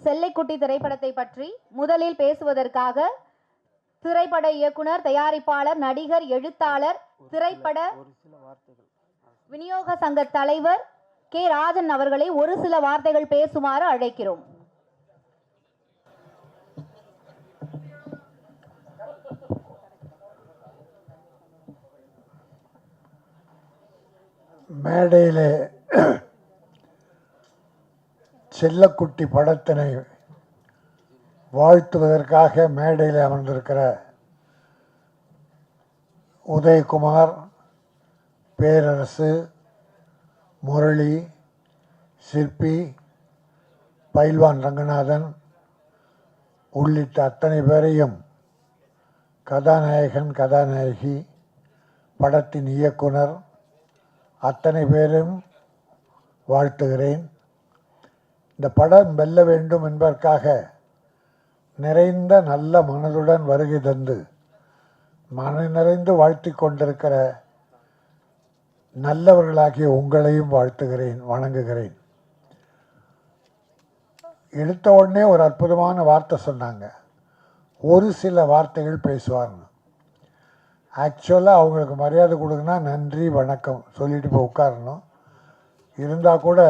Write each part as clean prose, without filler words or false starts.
செல்லைக்குட்டி திரைப்படத்தை பற்றி முதலில் பேசுவதற்காக திரைப்பட இயக்குனர், தயாரிப்பாளர், நடிகர், எழுத்தாளர், திரைப்பட விநியோக சங்க தலைவர் கே. ராஜன் அவர்களை ஒரு சில வார்த்தைகள் பேசுமாறு அழைக்கிறோம். மேடையிலே செல்லக்குட்டி படத்தினை வாழ்த்துவதற்காக மேடையில் அமர்ந்திருக்கிற உதயகுமார், பேரரசு, முரளி, சிற்பி, பைல்வான் ரங்கநாதன் உள்ளிட்ட அத்தனை பேரையும், கதாநாயகன், கதாநாயகி, படத்தின் இயக்குனர் அத்தனை பேரும் வாழ்த்துகிறேன். இந்த படம் வெல்ல வேண்டும் என்பதற்காக நிறைந்த நல்ல மனதுடன் வருகை தந்து மன நிறைந்து வாழ்த்தி கொண்டிருக்கிற நல்லவர்களாகிய உங்களையும் வாழ்த்துகிறேன், வணங்குகிறேன். எடுத்த உடனே ஒரு அற்புதமான வார்த்தை சொன்னாங்க, ஒரு சில வார்த்தைகள் பேசுவாங்க. ஆக்சுவலாக அவங்களுக்கு மரியாதை கொடுக்குன்னா நன்றி வணக்கம் சொல்லிட்டு போய் உட்காரணும். இருந்தால் கூட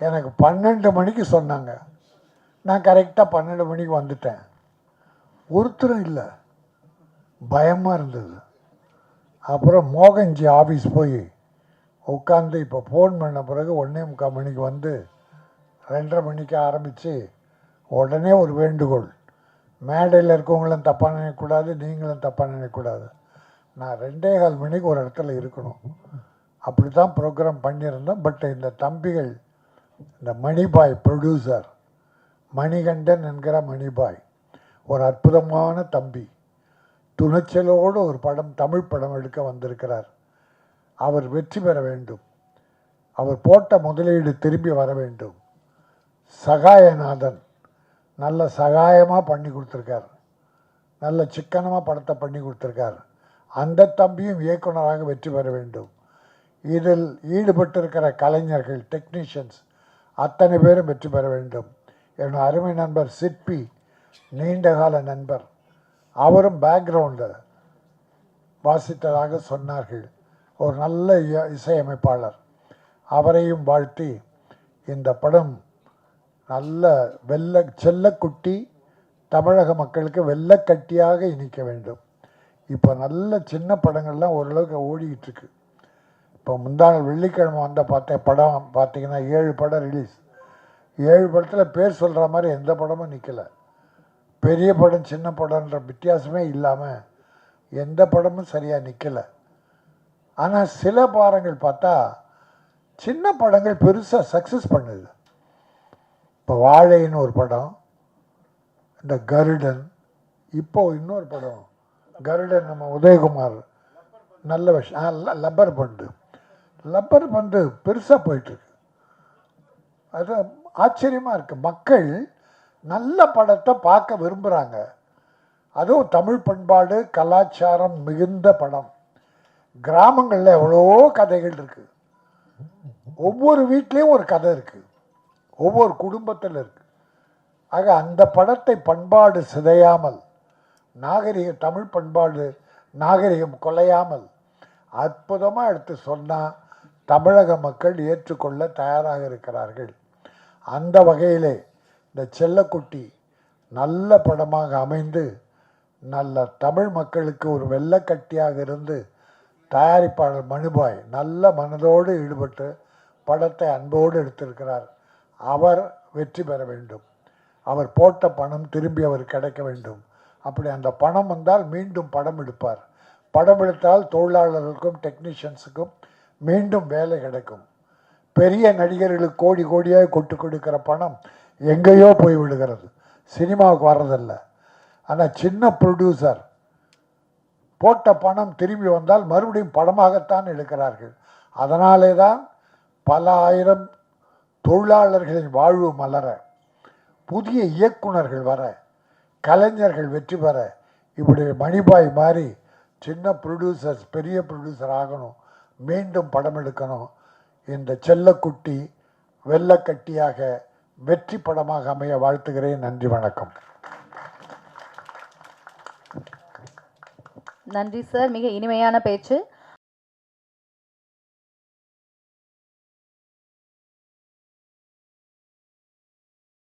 எனக்கு 12 மணிக்கு சொன்னாங்க, நான் கரெக்டாக 12 மணிக்கு வந்துட்டேன். ஒருத்தரும் இல்லை, பயமாக இருந்தது. அப்புறம் மோகன்ஜி ஆஃபீஸ் போய் உட்காந்து இப்போ ஃபோன் பண்ண பிறகு 1:45 மணிக்கு வந்து 2:30 மணிக்கு ஆரம்பித்து உடனே ஒரு வேண்டுகோள், மேடையில் இருக்கவங்களும் தப்பாக நினைக்கக்கூடாது, நீங்களும் தப்பாக நினைக்கக்கூடாது, நான் 2:15 மணிக்கு ஒரு இடத்துல இருக்கணும். அப்படி தான் ப்ரோக்ராம் பண்ணியிருந்தோம். பட் இந்த தம்பிகள், இந்த மணிபாய் ப்ரொடியூசர் மணிகண்டன் என்கிற மணிபாய் ஒரு அற்புதமான தம்பி, துணிச்சலோடு ஒரு படம், தமிழ் படம் எடுக்க வந்திருக்கிறார். அவர் வெற்றி பெற வேண்டும், அவர் போட்ட முதலீடு திரும்பி வர வேண்டும். சகாயநாதன் நல்ல சகாயமாக பண்ணி கொடுத்துருக்கார், நல்ல சிக்கனமாக படத்தை பண்ணி கொடுத்துருக்கார். அந்த தம்பியும் இயக்குனராக வெற்றி பெற வேண்டும். இதில் ஈடுபட்டிருக்கிற கலைஞர்கள், டெக்னீஷியன்ஸ் அத்தனை பேரும் வெற்றி பெற வேண்டும். என்னோட அருமை நண்பர் சிற்பி, நீண்டகால நண்பர், அவரும் பேக்ரவுண்டில் வாசித்ததாக சொன்னார்கள், ஒரு நல்ல இசையமைப்பாளர், அவரையும் வாழ்த்தி இந்த படம் நல்ல செல்லக்குட்டி தமிழக மக்களுக்கு வெள்ளக்கட்டியாக இனிக்க வேண்டும். இப்போ நல்ல சின்ன படங்கள்லாம் ஓரளவுக்கு ஓடிக்கிட்டு இருக்கு. இப்போ முந்தாள் வெள்ளிக்கிழமை வந்த படம் பார்த்தீங்கன்னா 7 படம் ரிலீஸ். 7 படத்தில் பேர் சொல்கிற மாதிரி எந்த படமும் நிற்கலை. பெரிய படம் சின்ன படம்ன்ற வித்தியாசமே இல்லாமல் எந்த படமும் சரியாக நிற்கலை. ஆனால் சில பாடங்கள் பார்த்தா சின்ன படங்கள் பெருசாக சக்ஸஸ் பண்ணுது. இப்போ வாழைன்னு ஒரு படம், இந்த கருடன், இப்போ இன்னொரு படம் கருடன், நம்ம உதயகுமார் நல்ல விஷயம், லப்பர் பந்து பெருசாக போயிட்டுருக்கு. அது ஆச்சரியமாக இருக்குது. மக்கள் நல்ல படத்தை பார்க்க விரும்புகிறாங்க. அதுவும் தமிழ் பண்பாடு கலாச்சாரம் மிகுந்த படம். கிராமங்களில் எவ்வளோ கதைகள் இருக்குது, ஒவ்வொரு வீட்லேயும் ஒரு கதை இருக்குது, ஒவ்வொரு குடும்பத்தில் இருக்குது. ஆக அந்த படத்தை பண்பாடு சிதையாமல், தமிழ் பண்பாடு நாகரிகம் கொலையாமல் அற்புதமாக எடுத்து சொன்னால் தமிழக மக்கள் ஏற்றுக்கொள்ள தயாராக இருக்கிறார்கள். அந்த வகையிலே இந்த செல்லக்குட்டி நல்ல படமாக அமைந்து நல்ல தமிழ் மக்களுக்கு ஒரு வெள்ளக்கட்டியாக இருந்து, தயாரிப்பாளர் மணிபாய் நல்ல மனதோடு ஈடுபட்டு படத்தை அன்போடு எடுத்திருக்கிறார். அவர் வெற்றி பெற வேண்டும், அவர் போட்ட பணம் திரும்பி அவர் கிடைக்க வேண்டும். அப்படி அந்த பணம் வந்தால் மீண்டும் படம் எடுப்பார். படம் எடுத்தால் தொழிலாளர்களுக்கும் டெக்னீஷியன்ஸுக்கும் மீண்டும் வேலை கிடைக்கும். பெரிய நடிகர்களுக்கு கோடி கோடியாக கொட்டு கொடுக்கிற பணம் எங்கேயோ போய் விடுகிறது, சினிமாவுக்கு வர்றதில்லை. ஆனால் சின்ன ப்ரொடியூசர் போட்ட பணம் திரும்பி வந்தால் மறுபடியும் படமாகத்தான் எடுக்கிறார்கள். அதனாலே தான் பல ஆயிரம் தொழிலாளர்களின் வாழ்வு மலர, புதிய இயக்குனர்கள் வர, கலைஞர்கள் வெற்றி பெற, இப்படி மணிபாய் மாதிரி சின்ன ப்ரொடியூசர்ஸ் பெரிய ப்ரொடியூசர் ஆகணும், மீண்டும் படம் எடுக்கணும். இந்த செல்லக்குட்டி வெள்ளக்கட்டியாக வெற்றி படமாக அமைய வாழ்த்துகிறேன். நன்றி, வணக்கம். நன்றி சார், மிக இனிமையான பேச்சு.